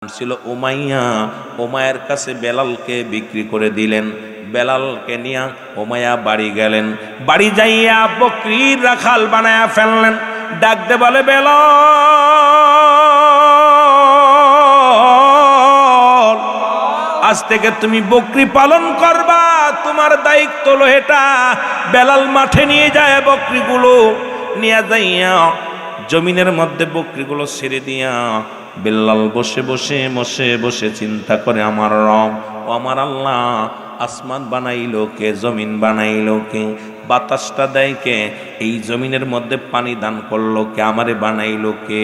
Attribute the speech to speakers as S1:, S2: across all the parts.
S1: ছিল উমাইয়া। উমাইয়ার কাছে বেলালকে বিক্রি করে দিলেন। বেলালকে নিয়ে উমাইয়া বাড়ি গেলেন। বাড়ি যাইয়া বকরির রাখাল বানায়া ফেললেন। ডাকতে বলে, বেলাল, আজ থেকে তুমি বকরি পালন করবা, তোমার দায়িত্ব হলো এটা। বেলাল মাঠে নিয়ে যায় বকরিগুলো, নিয়ে যাইয়া জমিনের মধ্যে বকরিগুলো ছেড়ে দিয়া বেলাল বসে বসে বসে বসে চিন্তা করে, আমার রব ও আমার আল্লাহ, আসমান বানাইলো কে, জমিন বানাইলো কে, বাতাসটা দেয় কে, এই জমিনের মধ্যে পানি দান করলো কে, আমারে বানাইলো কে।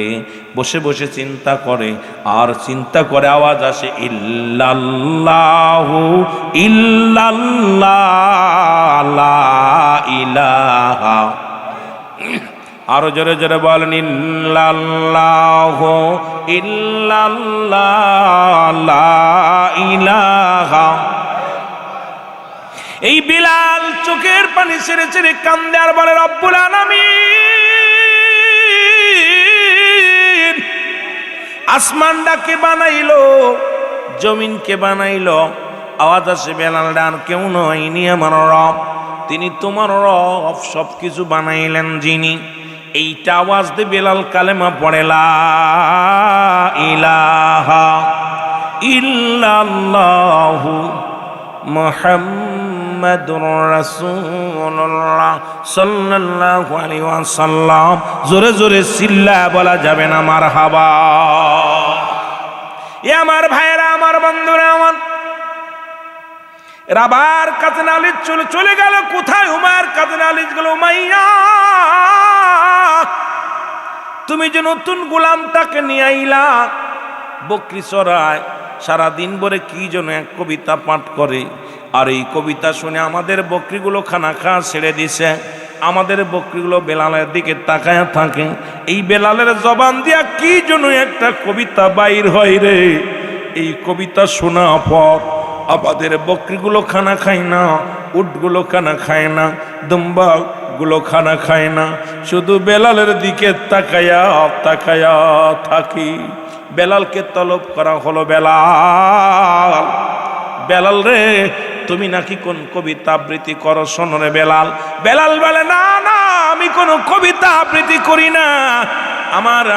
S1: বসে বসে চিন্তা করে, আর চিন্তা করে আওয়াজ আসে, ইল্লাল্লাহু ইল্লাল্লাহ লা ইলাহা। আরো জোরে জোরে বলেন, ইল্লাল্লাহু ইল্লাল্লাহ লা ইলাহা। এই বিলাল চোখের পানি ছেড়ে ছেড়ে কান্দে আর বলে, রব্বুল আলামিন, আসমানটা কে বানাইলো, জমিন কে বানাইলো? আওয়াজ আসে, বেলাল ডান কেউ নয়, ইনি আমার রব, তিনি তোমার রব, সব কিছু বানাইলেন যিনি। এইটা আওয়াজ দিয়ে বেলাল কালেমা পড়ে, লা ইলাহা ইল্লাল্লাহু মুহাম্মাদুর রাসূলুল্লাহ সাল্লাল্লাহু আলাইহি ওয়াসাল্লাম। জোরে জোরে চিল্লা বলা যাবে না মারহাবা। এ আমার ভাইরা, আমার বন্ধুরা, আমার রাবার কাছে নালিশ চলে গেল। কোথায়? উমাইয়ার কাছে নালিশ গেল, উমাইয়া, তুমি যে নতুন গোলামটাকে নিয়ে আইলা বকরি চড়ায়, সারাদিন ভরে কি যেন এক কবিতা পাঠ করে, আর এই কবিতা শুনে আমাদের বকরিগুলো খানা খাওয়া ছেড়ে দিছে। আমাদের বকরিগুলো বেলালের দিকে তাকায়া থাকে। এই বেলালের জবান দিয়া কি যেন একটা কবিতা বাইর হয় রে। এই কবিতা শোনা পর আমাদের বকরিগুলো খানা খায় না, উটগুলো খানা খায় না, দুম্বা গুলো খানা খায় না, শুধু বেলালের দিকে তাকায়া তাকায়া থাকি। বেলালকে তলব করা হলো, বেলাল, বেলাল রে, তুমি নাকি কোন কবিতা আবৃত্তি করো, শোনো রে বেলাল। বেলাল বলে, না না, আমি কোন কবিতা আবৃত্তি করি না,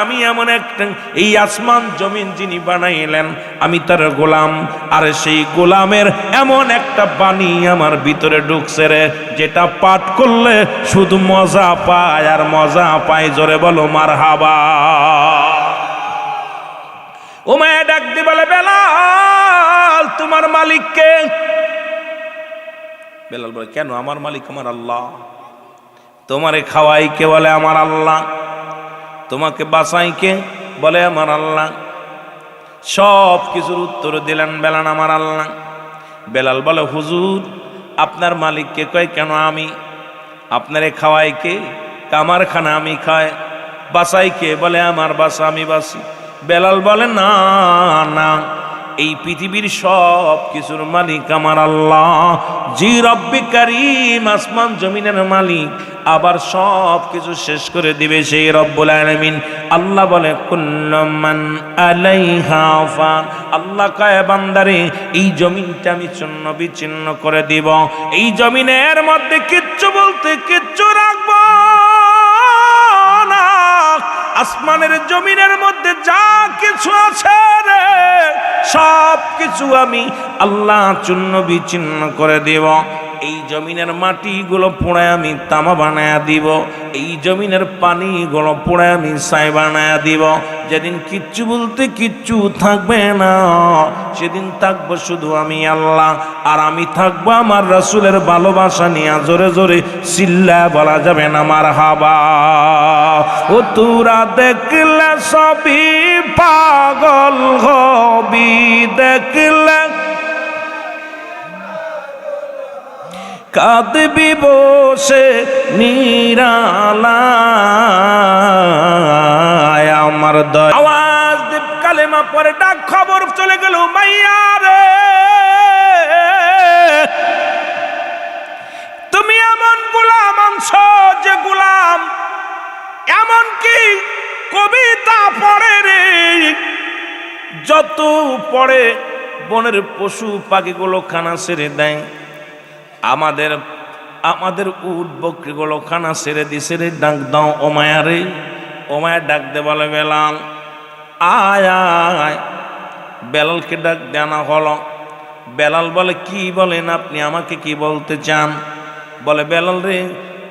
S1: আমি এমন একটা, এই আসমান জমিন যিনি বানাইলেন, আমি তার গোলাম, আর সেই গোলামের এমন একটা বাণী আমার ভিতরে ঢুকছে রে, যেটা পাঠ করলে শুধু মজা পায় আর মজা পায়। জোরে বলো মারহাবা। উমাইয়া ডাক দিয়ে বলে, বেলাল, তোমার মালিক কে? বেলাল বলে, কেন? আমার মালিক আমার আল্লাহ। তোমারে খাওয়াই কে? বলে আমার আল্লাহ। তোমাকে বাঁচাই কে? বলে আমার আল্লাহ। সব কিছুর উত্তর দিলেন বেলাল, আমার আল্লাহ। বেলাল বলে, হুজুর, আপনার মালিককে? কয় কেন আমি? আপনারে খাওয়াই কে? আমার খানা আমি খাই। বাঁচাই কে? বলে আমার বাসা আমি বাসি। বেলাল বলে, না না, এই পৃথিবীর সব কিছুর মালিক আমার আল্লাহ। জি রব্বে কারীম, আসমান জমিনের মালিক, আবার সব কিছু শেষ করে দিবে সেই রব্বুল আলামিন। আল্লাহ বলে, কুল্লু মান আলাইহা ফান। আল্লাহ কয়, বান্দারে, এই জমিনটা আমি চূর্ণ বিচ্ছিন্ন করে দিব। এই জমিনের মধ্যে কিচ্ছু বলতে কিচ্ছু রাখবো না। আসমানের জমিনের মধ্যে যা কিছু আছে রে, সব কিছু আমি আল্লাহ চূর্ণ বিচ্ছিন্ন করে দেব। এই জমিনের মাটিগুলো পোড়ায় আমি তামা বানায়া দিব। এই জমিনের পানিগুলো পোড়ায় আমি ছাই বানায়া দিব। যেদিন কিচ্ছু বলতে কিচ্ছু থাকবে না, সেদিন থাকবো শুধু আমি আল্লাহ, আর আমি থাকবো আমার রাসূলের ভালোবাসা নিয়ে। জোরে জোরে চিল্লা বলা যাবে না মারহাবা। ও তোরা দেখলে সবই পাগল হবি, দেখলে কাঁদবি বসে নিরালায় আমার দয়া। আওয়াজ দেব কালেমা পরে ডাক খবর চলে গেল, মাইয়া রে, তুমি এমন গোলাম আনছো যে গোলাম এমন কি কবিতা পড়ে রে, যত পড়ে বনের পশু পাখিগুলো খানা ছেড়ে দেয়, আমাদের আমাদের উট বকরিগুলো খানা ছেড়ে দিছে রে। ডাক দাও ও মায়া রে। ও মায়া ডাক দে বলে বেলাল আয় আয়। বেলালকে ডাক দেনা হলো। বেলাল বলে কি বলেন আপনি, আমাকে কি বলতে চান? বলে বেলাল রে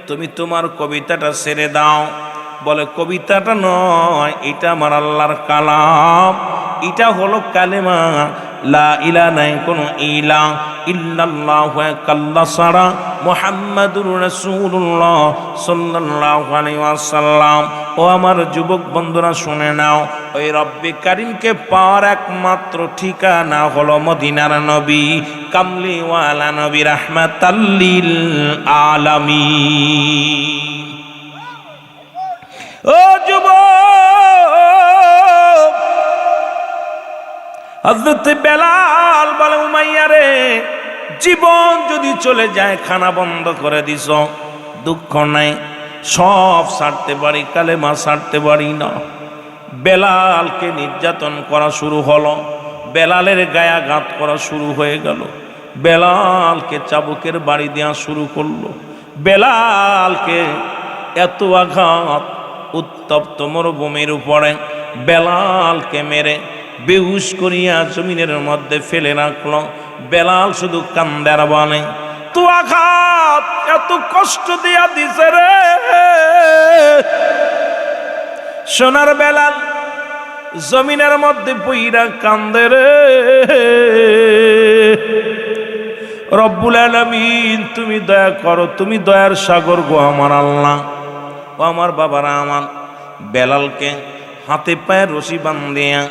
S1: তুমি তোমার কবিতাটা ছেড়ে দাও। বলে কবিতাটা নয়, এটা আমার আল্লাহর কালাম, এটা হলো কালেমা লা ইলাহা নাই কোনো ইলা ইল্লাল্লাহু কাল্লা সারা মুহাম্মাদুর রাসূলুল্লাহ সাল্লাল্লাহু আলাইহি ওয়াসাল্লাম। ও আমার যুবক বন্ধুরা শুনে নাও, ওই রব্বে কারীমকে পাওয়ার একমাত্র ঠিকানা হলো মদিনার নবী কামলিওয়ালা নবী রাহমাতাল লিল আলামিন। ও যুবক, হযরত বেলাল বলে উমাইয়া রে জীবন যদি চলে যায়, খানা বন্ধ করে দিছ, দুঃখ নাই, সব ছাড়তে পারি, কালেমা ছাড়তে পারি না। বেলালকে নির্যাতন করা শুরু হলো, বেলালের গায়াঘাত করা শুরু হয়ে গেল, বেলালকে চাবুকের বাড়ি দেওয়া শুরু করলো, বেলালকে এত আঘাত, উত্তপ্ত মরুভূমির উপরে বেলালকে মেরে বেহুশ করিয়া জমিনের মধ্যে ফেলে রাখলো। বেলাল শুধু কান্দার বলে তো আঘাত এত কষ্ট দিয়া দিছে রে। সোনার বেলাল জমিনের মধ্যে পইরা কান্দে রে। রব্বুল আলামিন তুমি দয়া করো, তুমি দয়ার সাগর গো আমার আল্লাহ। ও আমার বাবারা, আমার বেলালকে হাতে পায়ে রশি বান্ধিয়া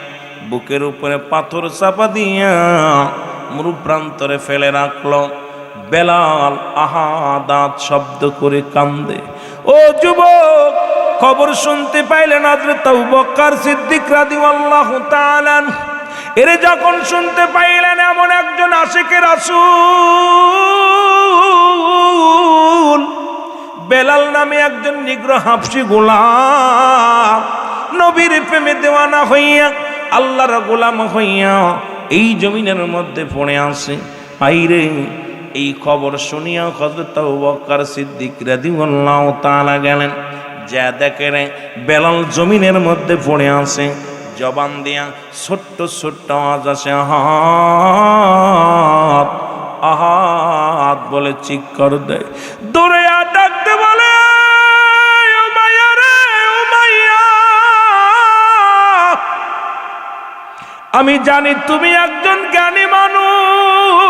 S1: বুকের উপরে পাথর চাপা দিয়া মরু প্রান্তরে ফেলে রাখলো। বেলাল আহাদাত শব্দ করে কান্দে। ও যুবক, খবর শুনতে পাইলেন হযরত আবু বকর সিদ্দিক রাদিয়াল্লাহু তাআলা এর যখন শুনতে পাইলেন এমন একজন আশিকে রাসূল বেলাল নামে একজন নিগ্রহ হাবশী গোলাম নবীর প্রেমে দেওয়ানা হইয়া আল্লাহর গোলাম হইয়া এই জমিনের মধ্যে পড়ে আছে। আইরে এই খবর শুনিয়া হযরত আবু বকর সিদ্দিক রাদিয়াল্লাহু তাআলা গেলেন, যা দেখে রে বেলাল জমিনের মধ্যে পড়ে আছে। জবান দিয়া ছোট্ট ছোট্ট আওয়াজ আসে, আহাত আহাত বলে চিৎকার দেয়। দৌড়ে ডাকতে বলে উমাইয়া রে উমাইয়া, আমি জানি তুমি একজন জ্ঞানী মানুষ,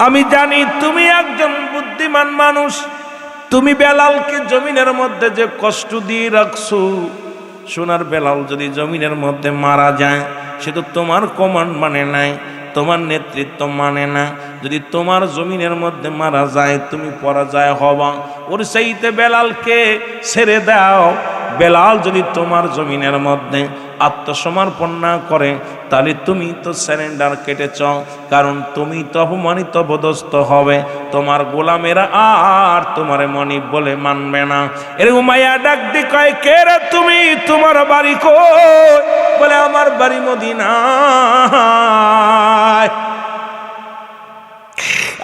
S1: আমি জানি তুমি একজন বুদ্ধিমান মানুষ, তুমি বেলালকে জমিনের মধ্যে যে কষ্ট দিয়ে রাখছো, সোনার বেলাল যদি জমিনের মধ্যে মারা যায় সে তো তোমার কমান্ড মানে নাই, তোমার নেতৃত্ব মানে না। যদি তোমার জমিনের মধ্যে মারা যায় তুমি পরাজয় হবা, ওর সেইতে বেলালকে ছেড়ে দাও। বেলাল যদি তোমার জমিনের মধ্যে আত্মসমর্পণ না করে তাহলে তুমি তো স্যারেন্ডার কেটেছ, কারণ তুমি তো অপমানিত পদস্থ হবে, তোমার গোলামেরা আর তোমার মনিব বলে মানবে না। এর উমাইয়া ডাক দি কয় কে রে তুমি, তোমার বাড়ি কই? বলে আমার বাড়ি মদিনায়,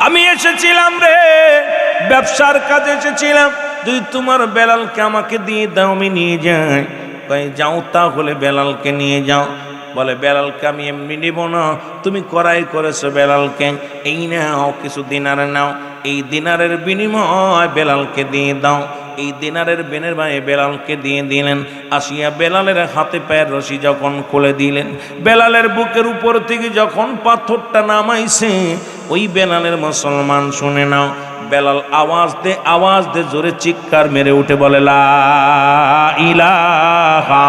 S1: আমি এসেছিলাম রে ব্যবসার কাজে এসেছিলাম, যদি তোমার বেলালকে আমাকে দিয়ে দাও আমি নিয়ে যাই। কয় যাও তাহলে বেলালকে নিয়ে যাও। বলে বেলালকে আমি এমনি নিব না, তুমি করাই করেছো বেলালকে, এই নাও কিছু দিনার নাও, এই দিনারের বিনিময় বেলালকে দিয়ে দাও। এই দিনারের বিনিময়ে বেলালকে দিয়ে দিলেন। আসিয়া বেলালের হাতে পায়ের রশি যখন খুলে দিলেন, বেলালের বুকের উপর থেকে যখন পাথরটা নামাইছে, ওই বেলালের মুসলমান শুনে নাও, বেলাল আওয়াজ দে জোরে চিৎকার মেরে উঠে বলে লা ইলাহা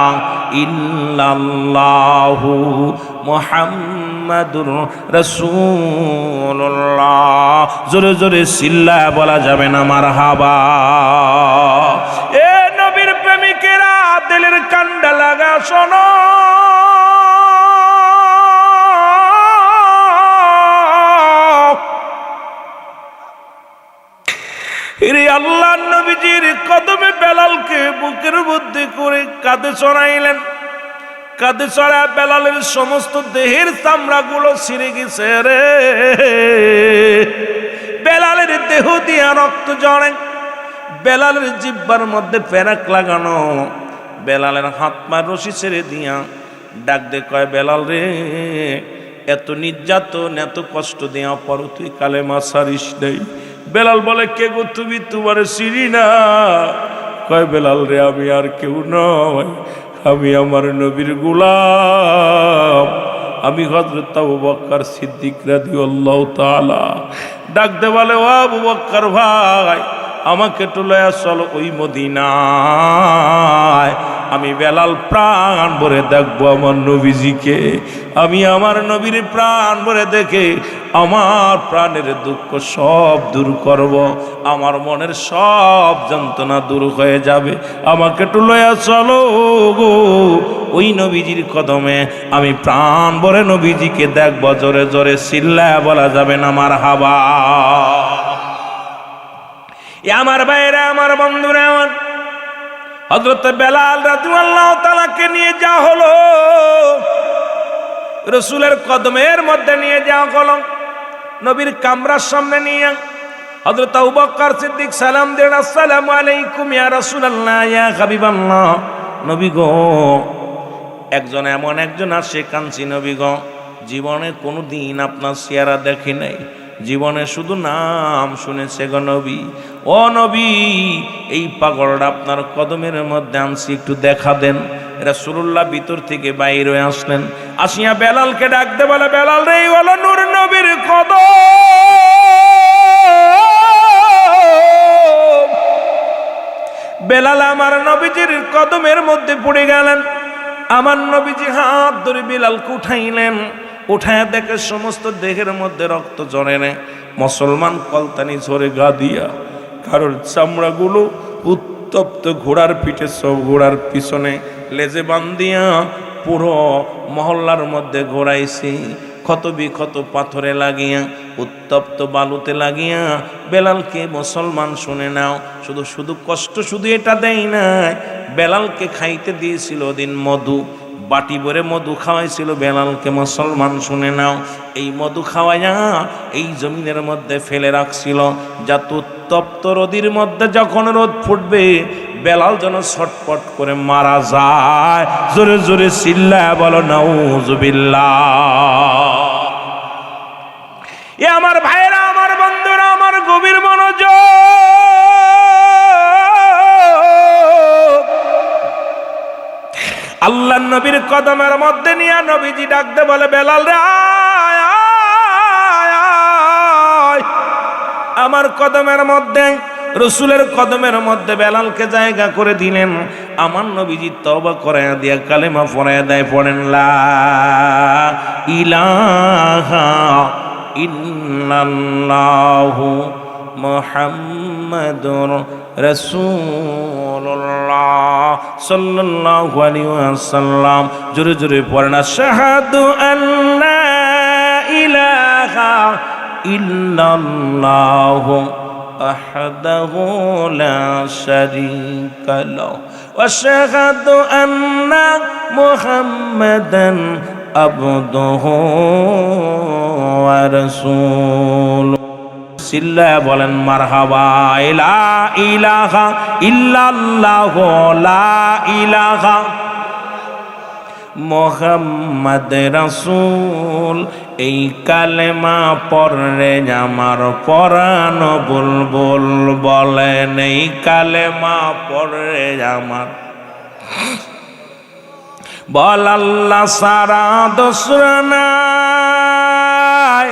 S1: ইল্লাল্লাহু মুহাম্মাদুর রাসূলুল্লাহ। জোরে জোরে চিল্লায় বলা যাবে না মারহাবা। এ নবীর প্রেমিকেরা দিলের কান্ডা লাগা শোনো, আল্লাহ নবীজির কদমে বেলালকে বুকের মধ্যে করে কাঁধে চড়াইলেন। কাঁধে চড়া বেলালের সমস্ত দেহের চামড়াগুলো ছিঁড়ে গেছে রে। বেলালের দেহ দিয়া রক্ত ঝরে, বেলালের জিহ্বার মধ্যে পেরাক লাগানো, বেলালের হাত পা রশি ছেড়ে দিয়া ডাক দে কয়, বেলাল রে, এত নির্যাতন এত কষ্ট দেওয়া পর তুই কালেমা ছাড়িস নাই। বেলাল বলে, কে গো তুমি? তোমার চিনি না। কয়, বেলাল রে, আমি আর কেউ নয়, আমি আমার নবীর গোলাম, আমি হযরত আবু বকর সিদ্দিক রাদিয়াল্লাহু তাআলা। ডাক দে বলে, ও আবু বকর ভাই, আমাকে একটু লয়া চলো ওই মদিনায়, আমি বেলাল প্রাণ ভরে দেখবো আমার নবীজিকে, আমি আমার নবীর প্রাণ ভরে দেখে আমার প্রাণের দুঃখ সব দূর করব, আমার মনের সব যন্ত্রণা দূর হয়ে যাবে, আমাকে একটু লয়া চলো গো ওই নবীজির কদমে, আমি প্রাণ ভরে নবীজিকে দেখবো। জোরে জোরে চিল্লায়া বলা যাবে না মারহাবা। আমার ভাইরা, আমার বন্ধুরা, আমার হযরত বেলাল রাদিয়াল্লাহু তাআলাকে নিয়ে যাওয়া হলো, রাসূলের কদমের মধ্যে নিয়ে যাওয়া হলো, নবীর কামরার সামনে নিয়ে হযরত আবু বকর সিদ্দিক সালাম দেন, আসসালামু আলাইকুম ইয়া রাসূলুল্লাহ, ইয়া হাবিবাল্লাহ। নবী গো, একজন এমন একজন আসে কাঞ্চি, নবী গো, জীবনে কোনোদিন আপনার চেহারা দেখি নাই, জীবনে শুধু নাম শুনেছে গো নবী। ও নবী, এই পাগলটা আপনার কদমের মধ্যে আনছি, একটু দেখা দেন। রাসূলুল্লাহ ভিতর থেকে বাইরে আসলেন, আসিয়া বেলালকে ডাকতে বলে, বেলাল রে, এই হলো নূর নবীর কদম। বেলাল আমার নবীজির কদমের মধ্যে পড়ে গেলেন। আমার নবীজি হাত ধরে বেলালকে উঠাইলেন, উঠায় দেখে সমস্ত দেহের মধ্যে রক্ত ঝরে না, মুসলমান কলতানি ঝরে গা দিয়া, কারোর চামড়াগুলো উত্তপ্ত, ঘোড়ার পিঠে সব ঘোড়ার পিছনে লেজে বান্ধিয়া পুরো মহল্লার মধ্যে ঘোরাইছি, ক্ষত বিক্ষত পাথরে লাগিয়া, উত্তপ্ত বালুতে লাগিয়া বেলালকে মুসলমান শুনে নাও। শুধু শুধু কষ্ট শুধু এটা দেয় নাই, বেলালকে খাইতে দিয়েছিল ওদিন মধু, বাটি ভরে মধু খাওয়াইছিল বেলালকে, মুসলমান শুনে নাও। এই মধু খাওয়াইয়া এই জমিনের মধ্যে ফেলে রাখছিল, যাতে উত্তপ্ত রোদের মধ্যে যখন রোদ ফুটবে বেলাল যেন ছটপট করে মারা যায়। জোরে জোরে চিল্লায়া বলো নাউজুবিল্লাহ। এ আমার ভাইরা, আমার বন্ধুরা, আমার গভীর মনোযোগ, আল্লাহর নবীর কদমের মধ্যে নিয়ে নবীজি ডাকতে বলে, বেলাল রে, আয় আয় আয় আমার কদমের মধ্যে। রাসূলের কদমের মধ্যে বেলালকে জায়গা করে দিলেন। আমার নবীজি তওবা করায়া দিয়া কালেমা পড়ায়া দেয়, পড়েন লা ইলাহা ইল্লাল্লাহু মুহাম্মাদুর রাসূলুল্লাহ সাল্লাল্লাহু আলাইহি ওয়াসাল্লাম। জোরে জোরে পড়েন, আশহাদু আল্লা ইলাহা ইল্লাল্লাহু ওয়াহদাহু লা শারীকা লাহু ওয়া আশহাদু আন্না মুহাম্মাদান আবদুহু ওয়া রাসূলুহু। চিল্লায়া বলেন মারহাবা। লা ইলাহা ইল্লাল্লাহু, লা ইলাহা মুহাম্মাদ রাসূল। এই কালেমা পড়লে আমার পরাণ বুলবুল বলেন, এই কালেমা পড়লে আমার বল আল্লাহ সারা দোসরা নাই,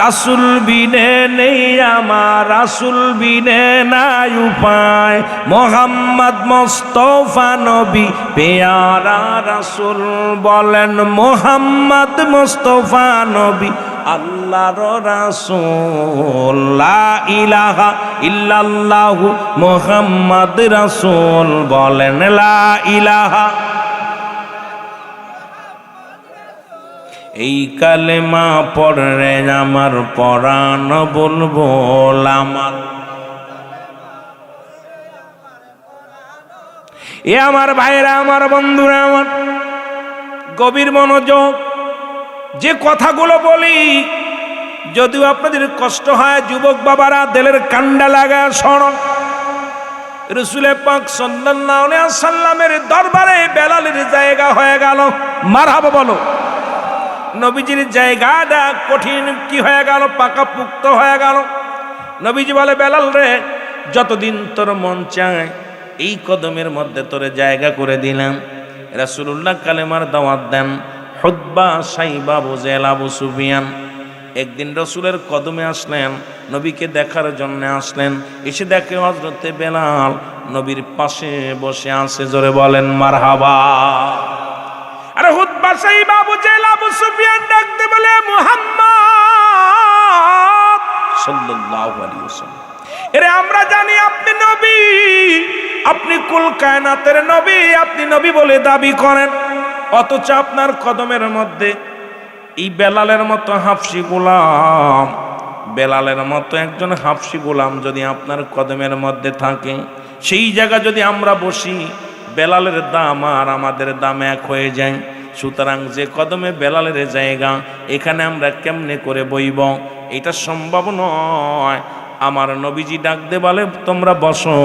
S1: রাসূল বিনে নেই আমার, রাসূল বিনে নাই উপায়। মোহাম্মদ মুস্তাফা নবী পেয়ারা রাসূল বলেন, মোহাম্মদ মুস্তাফা নবী আল্লাহর রাসূল। লা ইলাহা ইল্লাল্লাহু মুহাম্মদ রাসূল বলেন, লা ইলাহা। এই কালেমা পড়লে আমার পরাণ বুলবুল আমার। এ আমার ভাইরা, আমার বন্ধুরা, আমার গভীর মনোযোগ। যে কথাগুলো বলি যদিও আপনাদের কষ্ট হয়, যুবক বাবারা দিলের কান্ডা লাগায় শোনো। রাসূল পাক সাল্লাল্লাহু আলাইহি ওয়াসাল্লামের দরবারে বেলালের জায়গা হয়ে গেল। মারহাবা বলো। নবীজির জায়গাটা কঠিন কি হয়ে গেল, পাকাপোক্ত হয়ে গেল। নবীজি বলে, বেলাল রে, যতদিন তোর মন চায় এই কদমের মধ্যে তোরে জায়গা করে দিলাম। রাসূলুল্লাহ কালেমার দাওয়াত দেন। হুতবা, সাইবা, আবু জেহেল, আবু সুফিয়ান একদিন রসুলের কদমে আসলেন, নবীকে দেখার জন্য আসলেন। এসে দেখে হযরতে বেলাল নবীর পাশে বসে আছে। জোরে বলেন মারহাবা। আরে হুতবা, সাইবা, আবু জেহেল, আবু সুফিয়ান ডাকতে বলে, মুহাম্মদ সাল্লাল্লাহু আলাইহি ওয়াসাল্লাম, এরে আমরা জানি আপনি নবী, আপনি কুল কায়নাতের নবী, আপনি নবী বলে দাবি করেন, অথচ আপনার কদমের মধ্যে এই বেলালের মতো হাফসি গোলাম, বেলালের মতো একজন হাফসি গোলাম যদি আপনার কদমের মধ্যে থাকে, সেই জায়গা যদি আমরা বসি, বেলালের দাম আর আমাদের দাম এক হয়ে যায়। সুতরাং যে কদমে বেলালের জায়গা, এখানে আমরা কেমনে করে বইব? এটা সম্ভব নয়। আমার নবীজি ডাক দে বলে, তোমরা বসো।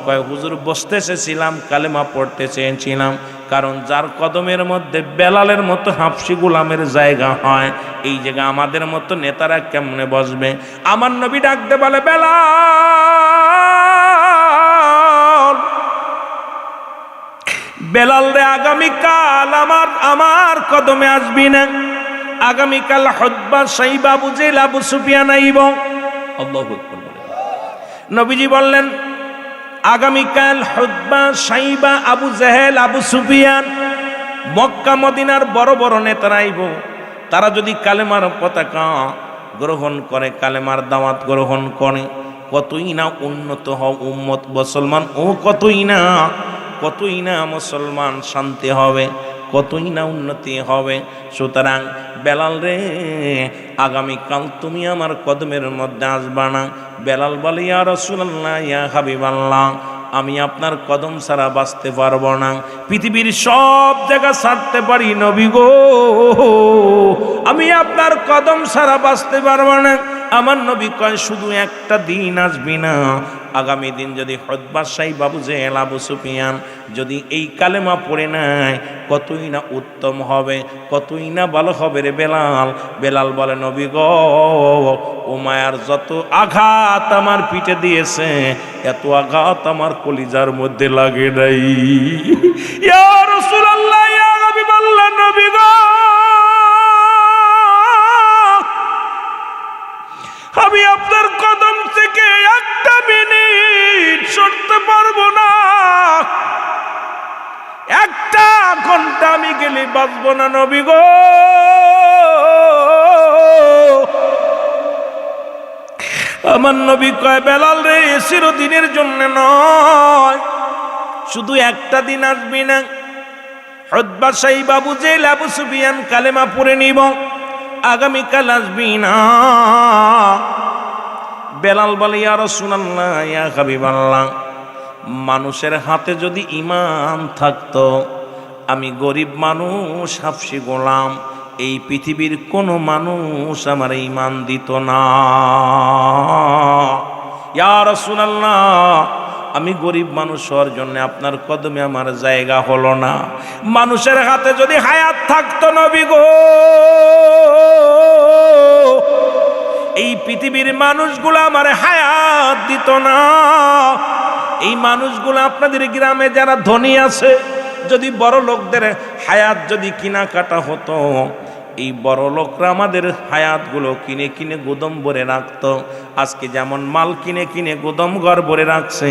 S1: কয়, হুজুর বসতে এসেছিলাম, কালেমা পড়তে চেয়েছিলাম, কারণ যার কদমের মধ্যে বেলালের মতো হাফসি গোলামের জায়গা হয়, এই জায়গা আমাদের মতো নেতারা কেমনে বসবে? আমার নবী ডাক দে বলে, বেলাল, বেলাল রে, আগামীকাল আমার কদমে আসবি না। আগামীকাল হুতবা, সাইবা, আবু জেহেল, আবু সুফিয়ান আইব। আল্লাহু আকবার। নবীজি বললেন, আগামীকাল হুতবা, সাইবা, আবু জেহেল, আবু সুফিয়ান, মক্কা মদিনার বড় বড় নেতারা আইব। তারা যদি কালেমার পতাকা গ্রহণ করে, কালেমার দাওয়াত গ্রহণ করে, কতই না উন্নত হও উম্মত মুসলমান, ও কতই না মুসলমান শান্তি হবে, কতই না উন্নতি হবে। সুতরাং বেলাল রে, আগামীকাল তুমি আমার কদমের মধ্যে আসবা না। বেলাল বলে, ইয়া রাসূলুল্লাহ, ইয়া হাবিবাল্লাহ, আমি আপনার কদম ছাড়া বাঁচতে পারবো না। পৃথিবীর সব জায়গা ছাড়তে পারি নবী গো, আমি আপনার কদম ছাড়া বাঁচতে পারবো না। আমার নবী কয়, শুধু একটা দিন আসবি না, আগামী দিন যদি হুতবা, সাইবা, আবু জেহেল, আবু সুফিয়ান যদি এই কালেমা পড়ে নেয়, কতই না উত্তম হবে, কতই না ভালো হবে রে বেলাল। বেলাল বলে, নবী গো, ও মায়ার যত আঘাত আমার পিঠে দিয়েছে, এত আঘাত আমার কলিজার মধ্যে লাগে নাই। ইয়া রাসূলুল্লাহ, ইয়া হাবিবাল্লাহ, নবী গো, আমি আপনার কদম থেকে একটা মিনিট সরতে পারবো না, একটা ঘন্টা আমি গেলে বাঁচবো না নবী গো। আমার নবী কয়, বেলাল রে, চিরদিনের জন্য নয়, শুধু একটা দিন আসবি না। হুতবা, সাইবা, আবু জেহেল, আবু সুফিয়ান কালেমা পড়ে নিব, আগামীকাল আসবি না। বেলাল বলে, ইয়া রাসূলুল্লাহ, ইয়া হাবিবাল্লাহ, মানুষের হাতে যদি ঈমান থাকতো, আমি গরিব মানুষ, হাফসি গোলাম, এই পৃথিবীর কোনো মানুষ আমার ঈমান দিত না। ইয়া রাসূলুল্লাহ, আমি গরিব মানুষ হওয়ার জন্য আপনার কদমে আমার জায়গা হলো না। মানুষের হাতে যদি হায়াত থাকতো নবী গো, এই পৃথিবীর মানুষগুলো আমার হায়াত দিত না। এই মানুষগুলো আপনাদের গ্রামে যারা ধনী আছে, যদি বড় লোকদের হায়াত যদি কিনা কাটা হতো, এই বড় লোকরা আমাদের হায়াতগুলো কিনে কিনে গুদম ভরে রাখতো। আজকে যেমন মাল কিনে কিনে গুদম ঘর ভরে রাখছে,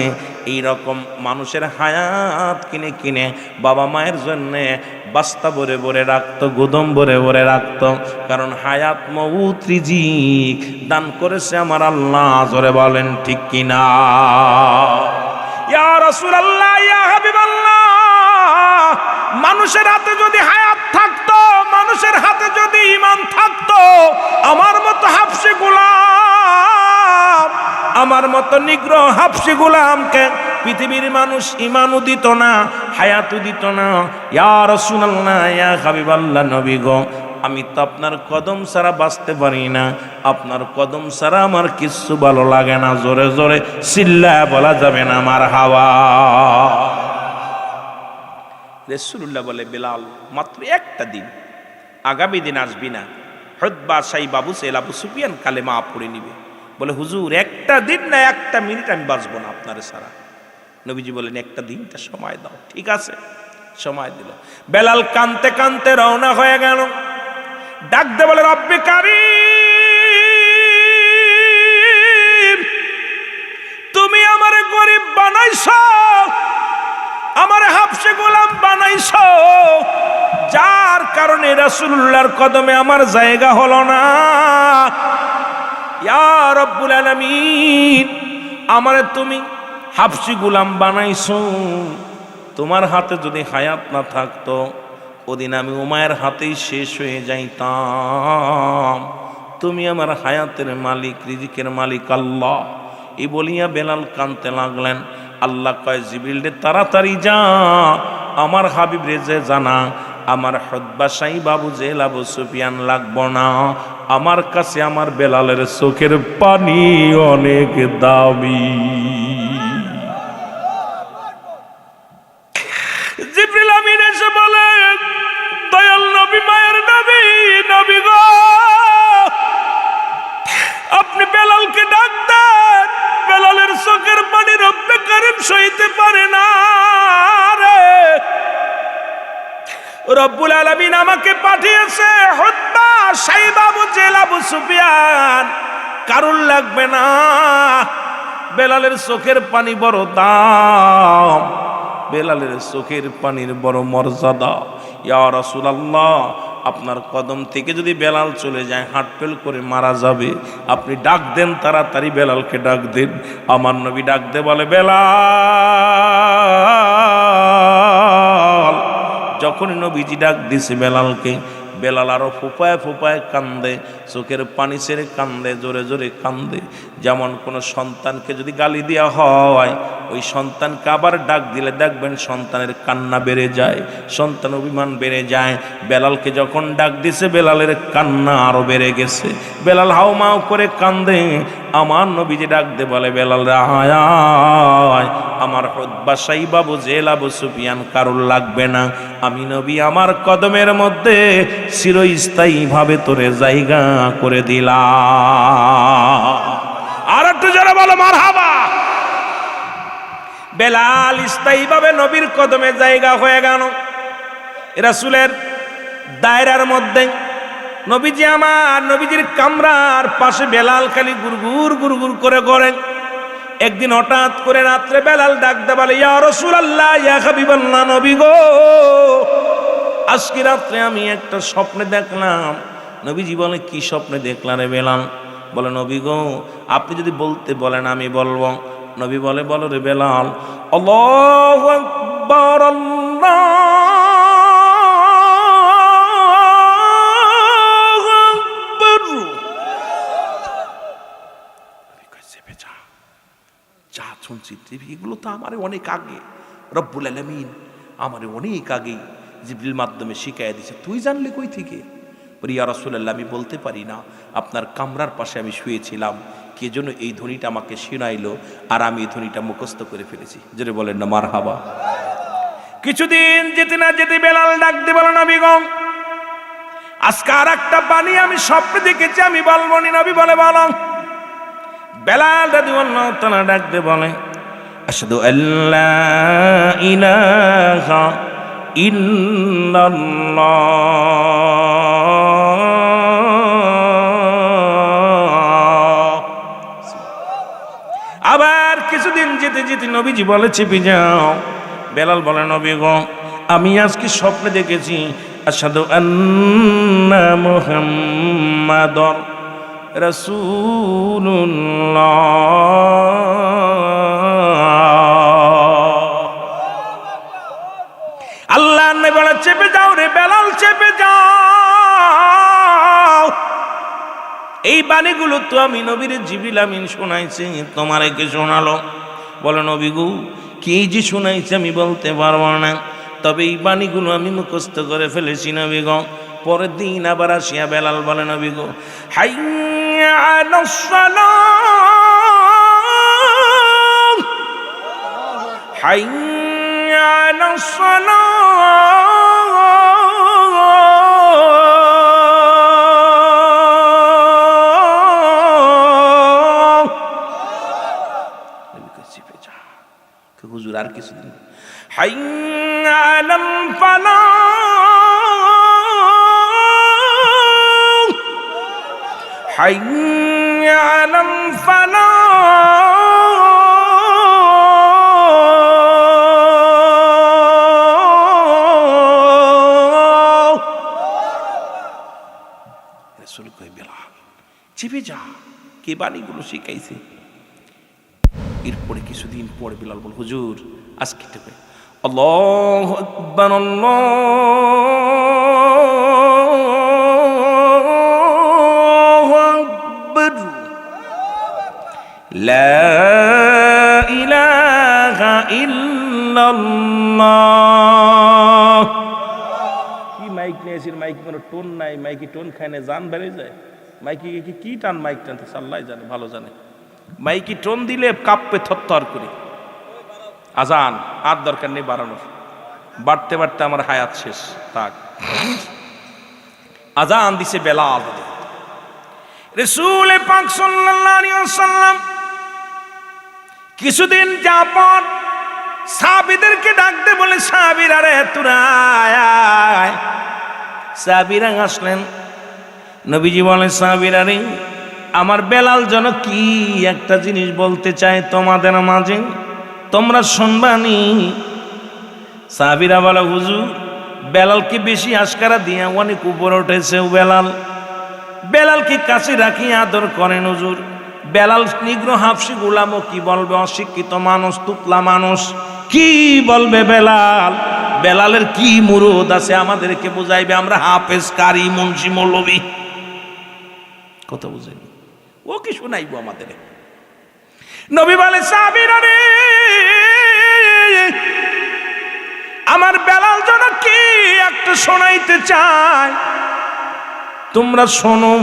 S1: এই রকম মানুষের হায়াত কিনে কিনে বাবা মায়ের জন্যে বাস্তা ভরে ভরে রাখতো, গুদম ভরে ভরে রাখতো। কারণ হায়াত মউত রিজিক দান করেছে আমার আল্লাহ। জোরে বলেন ঠিক কিনা? ইয়া রাসূলুল্লাহ, ইয়া হাবিবাল্লাহ, মানুষের হাতে যদি হায়াত থাকতো, মানুষের হাতে যদি ঈমান থাকতো, আমার মতো হাফসি গোলাম, আমার মতো নিগ্রহ হাফসি গোলামকে পৃথিবীর মানুষ ঈমানও দিত না, হায়াতও দিত না। ইয়া রাসূলুল্লাহ, ইয়া হাবিবাল্লাহ, নবী গো, আমি তো আপনার কদম ছাড়া বাঁচতে পারি না, আপনার কদম ছাড়া আমার কিচ্ছু ভালো লাগে না। জোরে জোরে চিল্লায়া বলা যাবে না মারহাবা। রাসূলুল্লাহ বলে, বেলাল মাত্র একটা দিন, আগামী দিন আসবি না, হতবা সাইব আবু জেহেল আবু সুফিয়ান কালেমা পড়ে নিবে। বলে, হুজুর একটা দিন না একটা মিনিট আমি বাঁচবো না আপনার ছাড়া। নবীজি বলেন, একটা দিনটা সময় দাও। ঠিক আছে, সময় দিল। বেলাল কানতে কানতে রওনা হয়ে গেল। ডাক দে বলে, রব্বে কারীম, তুমি আমারে গরিব বানাইছো, আমারে হাবশে গোলাম বানাইছো, যার কারণে রাসূলুল্লাহর কদমে আমার জায়গা হলো না। ইয়া রব্বুল আলামিন, আমারে তুমি হাবশি গোলাম বানাইছো, তোমার হাতে যদি হায়াত না থাকতো, ওদিন আমি উমায়ের হাতেই শেষ হয়ে যাইতাম। তুমি আমার হায়াতের মালিক, রিজিকের মালিক আল্লাহ। এই বলিয়া বেলাল কানতে লাগলেন। আল্লাহ কয়, জিবরিল রে তাড়াতাড়ি যা, আমার হাবিব রে যে জানা, আমার হতবা সাইব আবু জেহেল আবু সুফিয়ান লাগবো না, আমার কাছে আমার বেলালের চোখের পানি অনেক দামি। জিবরিল আমিন এসে বলে, দয়াল নবী, মায়ের নবী, নবী গো, আপনি বেলালকে ডাক দেন, বেলালের চোখের পানি রব্বে কারীম সইতে পারে না রে। রব্বুল আলামিন আমাকে পাঠিয়েছে, হতবা সাইব আবু জেহেল আবু সুফিয়ান কারুর লাগবে না, বেলালের চোখের পানি বড় দাম, বেলালের চোখের পানির বড় মর্যাদা। ইয়া রাসূলুল্লাহ, আপনার কদম থেকে যদি বেলাল চলে যায়, হাঁটপেল করে মারা যাবে, আপনি ডাক দেন, তাড়াতাড়ি বেলালকে ডাক দেন। আমার নবী ডাক দে বলে, বেলাল। যখনই নবীজি ডাক দিছে বেলালকে, বেলাল আরো ফোপায় ফোপায় কান্দে, চোখের পানি ছেড়ে কান্দে, জোরে জোরে কান্দে। যেমন কোনো সন্তানকে যদি গালি দেওয়া হয়, ওই সন্তানকে আবার ডাক দিলে দেখবেন সন্তানের কান্না বেড়ে যায়, সন্তান অভিমান বেড়ে যায়। বেলালকে যখন ডাক দিছে, বেলালের কান্না আরো বেড়ে গেছে, বেলাল হাউমাউ করে কান্দে। আমার নবীজি ডাক দে বলে, বেলাল আয়, আমার হতবা সাইব আবু জেহেল আবু সুফিয়ান কারুর লাগবে না, আমি নবী আমার কদমের মধ্যে চিরস্থায়ীভাবে তোরে জায়গা করে দিলাম। আর একটু যারা বলো মারহাবা। বেলাল স্থায়ীভাবে নবীর কদমে জায়গা হয়ে গেল। রাসূলের দায়রার মধ্যে নবীজি আমার, নবীজির কামরার পাশে বেলাল খালি গুরগুর গুরগুর করে করে। একদিন হঠাৎ করে রাত্রে বেলাল ডাক দে বলে, ইয়া রাসূলুল্লাহ, ইয়া হাবিবাল্লাহ, নবী গো, আজকে রাত্রে আমি একটা স্বপ্নে দেখলাম। নবীজি বলে, কি স্বপ্নে দেখলাম রে বেলাল? বলে, নবী গো, আপনি যদি বলতে বলেন আমি বলবো। নবী বলে, বলো রে বেলাল। আল্লাহু আকবার, আল্লাহু আকবার। যা শুনছি এগুলো তো আমার অনেক আগে, রব্বুল আলামিন আমার অনেক আগে জিবরিল মাধ্যমে শিখাইয়া দিছে, তুই জানলি কই থেকে? ইয়া রাসূলুল্লাহ, আমি বলতে পারি না, আপনার কামরার পাশে আমি শুয়েছিলাম, কে যেন এই ধ্বনিটা আমাকে শোনাইলো, আর আমি এই ধ্বনিটা মুখস্থ করে ফেলেছি। যেটা বলেন না মারহাবা। কিছুদিন যেতে না যেতে বেলাল ডাক দিয়ে বলেন, নবী গো, আজকে আর একটা বাণী আমি স্বপ্নে দেখেছি, আমি বলবো নি। নবী বলে, বলো। বেলাল রাদিয়াল্লাহু তাআলা ডাক দিয়ে বলে, আশহাদু আল্লা ইলাহা ইল্লাল্লাহ। আবার কিছুদিন যেতে যেতে নবীজি বলে, চেপে যাও। বেলাল বলে, নবী গো, আমি আজকে স্বপ্নে দেখেছি, আশহাদু আন্না মুহাম্মাদুর রাসূলুল্লাহ। আল্লাহ নবী বলে, চেপে যাও রে বেলাল, চেপে যাও। এই বাণীগুলো তো আমি নবীর জিবরিল আমিন শোনাইছি, তোমারে কে শোনালো? বলে নবী গো কি যে শুনাইছে আমি বলতে পারবো না, তবে এই বাণীগুলো আমি মুখস্থ করে ফেলেছি নবী গো। পরের দিন আবার আসিয়া বেলাল বলে নবী গো হাইয়া আলাস সালাহ হাইয়া আলাস সালাহ। হুজুর আর কিছুদিন হাইয়া আলাল ফালাহ হাইয়া আলাল ফালাহ। রাসূল কয় বেলাল চেপে যা, কে বাণীগুলো শিখাইছে। এরপরে কিছুদিন পরে বিলাল বল হুজুর আজকে থেকে আল্লাহু আকবার আল্লাহু আকবার লা ইলাহা ইল্লাল্লাহ। কি মাইক নিয়েছিস, মাইক কোনো টোন নাই, মাইকি টোন খায় না, জান বেড়ে যায়। মাইকি কি টান মাইক টানতে আল্লাহ জানে, ভালো জানে। মাইকি টোন দিলে কাঁপবে থরথর করে। আজান আর দরকার নেই বাড়ানোর, বাড়তে বাড়তে আমার হায়াত শেষ থাক। আজান দিছে বেলাল। রাসূল পাক সাল্লাল্লাহু আলাইহি ওয়াসাল্লাম কিছুদিন যাপন সাহাবীদেরকে ডাকতে বলে সাহাবীরা রে তোরা আয়। সাহাবীরা আসলেন, নবীজি বলেন সাহাবীরা রে আমার বেলাল যেন কি একটা জিনিস বলতে চায় তোমাদের মাঝে, তোমরা শুনবানি। সাহাবীরা বলে হুজুর বেলালকে বেশি আশকারা দিয়ে অনেক উপরে উঠেছে। বেলালকে কাছে রাখি আদর করেন হুজুর। বেলাল নিগ্র হাফসি গোলামও কি বলবে, অশিক্ষিত মানুষ, তুতলা মানুষ, কি বলবে বেলাল? বেলালের কি মুরুদ আছে আমাদেরকে বুঝাইবে? আমরা হাফেজ, কারি, মুন্সি, মৌলবি, কথা বুঝাইবে, ও কি শোনাইব আমাদের? নবী বলে সাহাবীরা রে আমার বেলাল যেন কি একটা শোনাইতে চায়, তোমরা শোনো।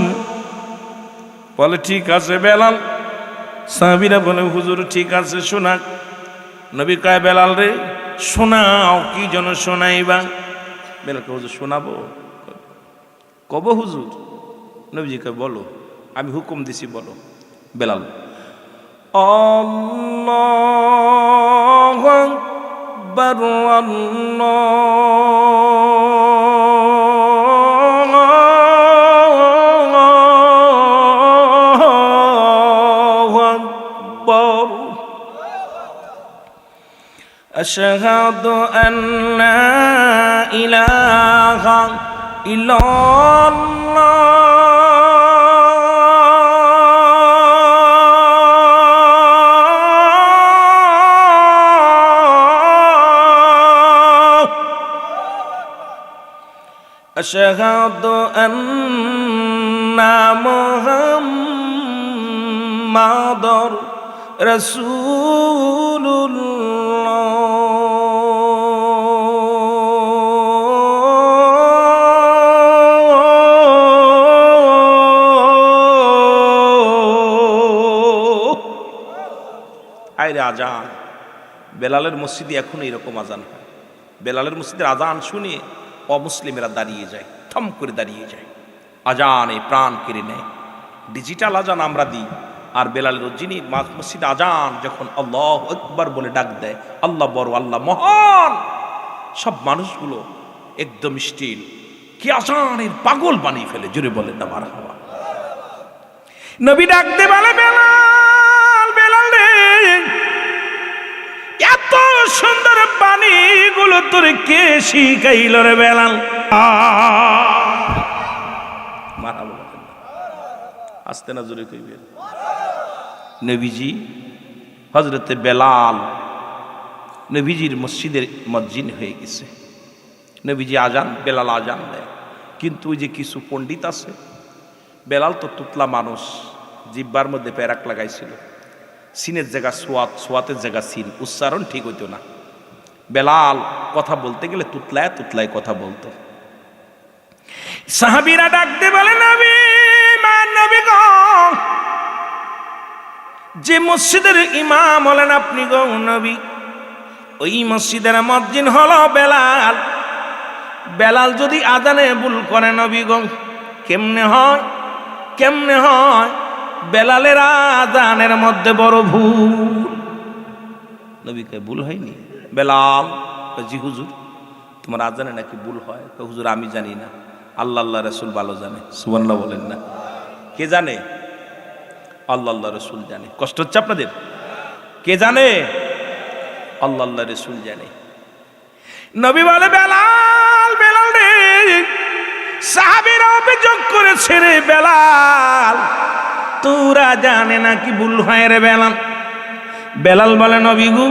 S1: বলে ঠিক আছে বেলাল। সাহাবীরা বলে হুজুর ঠিক আছে শোনাক। নবী কয় বেলাল রে শোনাও, কি যেন শোনাইবা? বেলালকে হুজুর শোনাবো। কব হুজুর? নবীজি কয় বলো, আমি হুকুম দিছি বলো। বেলাল আল্লাহু আকবার আল্লাহু আকবার আশহাদু আল্লা ইলাহা ইল্লাল্লাহ আশহাদু আন্না মুহাম্মাদুর রাসূলুল্লাহ। আইরে আজান, বেলালের মসজিদে এখন এরকম আজান হয়। বেলালের মসজিদের আজান শুনে অমুসলিমেরা দাঁড়িয়ে যায়, থম করে দাঁড়িয়ে যায়, আজানে প্রাণ কেড়ে নেয়। ডিজিটাল আজান আমরা দিই, আর বেলালের যিনি মসজিদে আজান যখন আল্লাহু আকবার বলে ডাক দেয়, আল্লাহ বড়, আল্লাহ মহান, সব মানুষগুলো একদম স্টিল, কি আজানের পাগল বানিয়ে ফেলে। জোরে বলে না মারহাবা। নবী ডাক দে বলে বেলাল, বেলাল রে এত সুন্দর বাণী গুলো তোর কে শিখাইল রে বেলাল? মারহাবা আসতে না জোরে কইবে। নবীজি হযরতে বেলাল নবীজির মসজিদের মুয়াজ্জিন হয়ে গেছে। নবীজি আজান, বেলাল আজান দেয়। কিন্তু ওই যে কিছু পণ্ডিত আছে, বেলাল তো তুতলা মানুষ, জিব্বার মধ্যে প্যারাক লাগাইছিল, সিনের জায়গা সোয়াত, সোয়াতের জায়গা সিন, উচ্চারণ ঠিক হইতো না। বেলাল কথা বলতে গেলে তুতলায় তুতলায় কথা বলতো। সাহাবীরা ডাকতে বলে, নবী, মা নবী গো, যে মসজিদের ইমাম হলেন আপনি গো নবী, ওই মসজিদের মুয়াজ্জিন হলো বেলাল। বেলাল যদি আজানে ভুল করে নবী গো, কেমনে হয়, কেমনে হয়? বেলালের আজানের মধ্যে বড় ভুল। নবীকে ভুল হয়নি? বেলাল, জি হুজুর, তোমার আজানে নাকি ভুল হয়? হুজুর আমি জানি না, আল্লাহ আল্লাহ রসুল ভালো জানে। সুবহানাল্লাহ বলেন না? কে জানে? আল্লাহ আল্লাহ রসুল জানে। কষ্ট হচ্ছে আপনাদের? কে জানে? আল্লাহ আল্লাহ রসুল জানে। নবী বলে, বেলাল, বেলাল রে, সাহাবীরা অভিযোগ করেছে রে বেলাল, তোরা জানে নাকি ভুল হয় রে বেলাল। বেলাল বলে, নবী গো,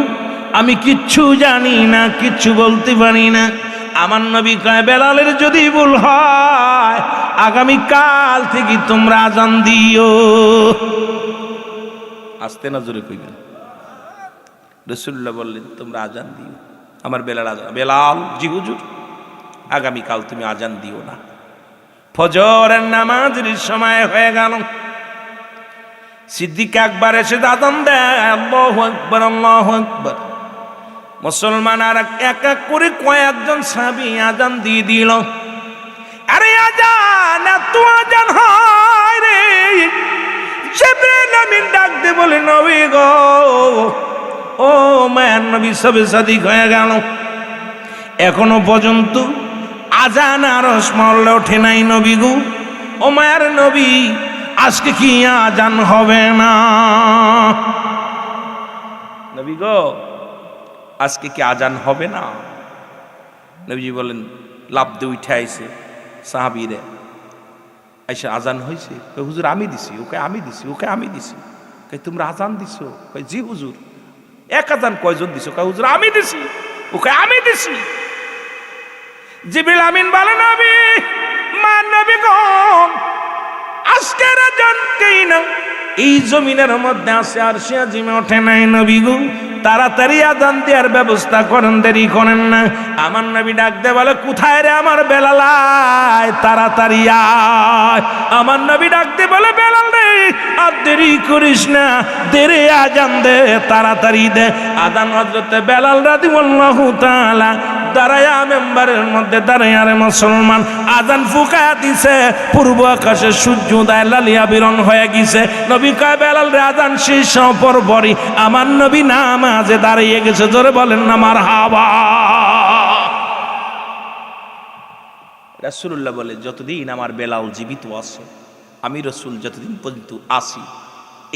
S1: আমি কিচ্ছু জানি না, কিচ্ছু বলতে পারি না। আমার নবী কয়, বেলালের যদি ভুল হয় আগামী কাল থেকে তোমরা আজান দিও। আসতে না জোরে কইবেন। রাসূলুল্লাহ বললেন, তোমরা আজান দিও। আমার বেলাল আজান। বেলাল, জি হুজুর, আগামী কাল তুমি আজান দিও না। ফজরের নামাজের সময় হয়ে গেল। সিদ্দিক আকবর এসে আজান দেয়, আল্লাহু আকবার, আল্লাহু আকবার। মুসলমান আর এক এক করে কয়েকজন সাহাবী আজান দিয়ে দিল। আরে আজান, এত আজান হয় রে। জিবরিল আমিন ডাক দিয়ে বলে, নবী গো, ও মায়ের নবী, সবে সাদিক হয়ে গেল, এখনো পর্যন্ত আজান আরশ মহল্লে ওঠে নাই নবী গো। ও মায়ের নবী, আজকে কি আজান হবে না? নবী গো, আজকে কি আজান হবে না? নবীজি বলেন, লাফ দিয়ে উঠে আইছে সাহাবীরে, আইসা আজান হয়েছে? হুজুর আমি দিছি। ওকে আমি দিছি, ওকে আমি দিছি। তোমরা আজান দিছো? জি হুজুর। এক আজান কয়জন দিছো? হুজুর আমি দিছি, ওকে আমি দিছি। জিবরিল আমিন বলে, নবী, মা নবী গো, আজকের আজান কেই না এই জমিনের মধ্যে আছে, আর সে আজিমে ওঠে নাই নবী গো। তাড়াতাড়ি আজান দেওয়ার ব্যবস্থা করেন, দেরি করেন না। আমার নবী ডাক দে বলে, কোথায় রে আমার বেলাল, তাড়াতাড়ি আয়। আমার নবী ডাক দে বলে, বেলাল রে, আর দেরি করিস না, দেরে আজান দে, তাড়াতাড়ি দে আজান। হযরতে বেলাল রাদিয়াল্লাহু তাআলা দাঁড়ায়া মেম্বারের মধ্যে দাঁড়ায়া রে মুসলমান আজান ফুঁকা দিছে। পূর্ব আকাশে সূর্যোদয় লালিয়া বিরন হয়ে গেছে। নবী কয়, বেলাল রে, আজান শেষ হওয়ার পরই আমার নবী নামাজে দাঁড়িয়ে গেছে। জোরে বলেন না মারহাবা। রাসূলুল্লাহ বলে, যতদিন আমার বেলাল জীবিত আছে, আমি রাসূল যতদিন পর্যন্ত আসি,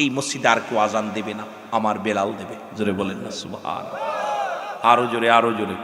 S1: এই মসজিদে আর কেউ আজান দেবে না, আমার বেলাল দেবে। জোরে বলেন না সুবহানাল্লাহ। আরো জোরে, আরো জোরে।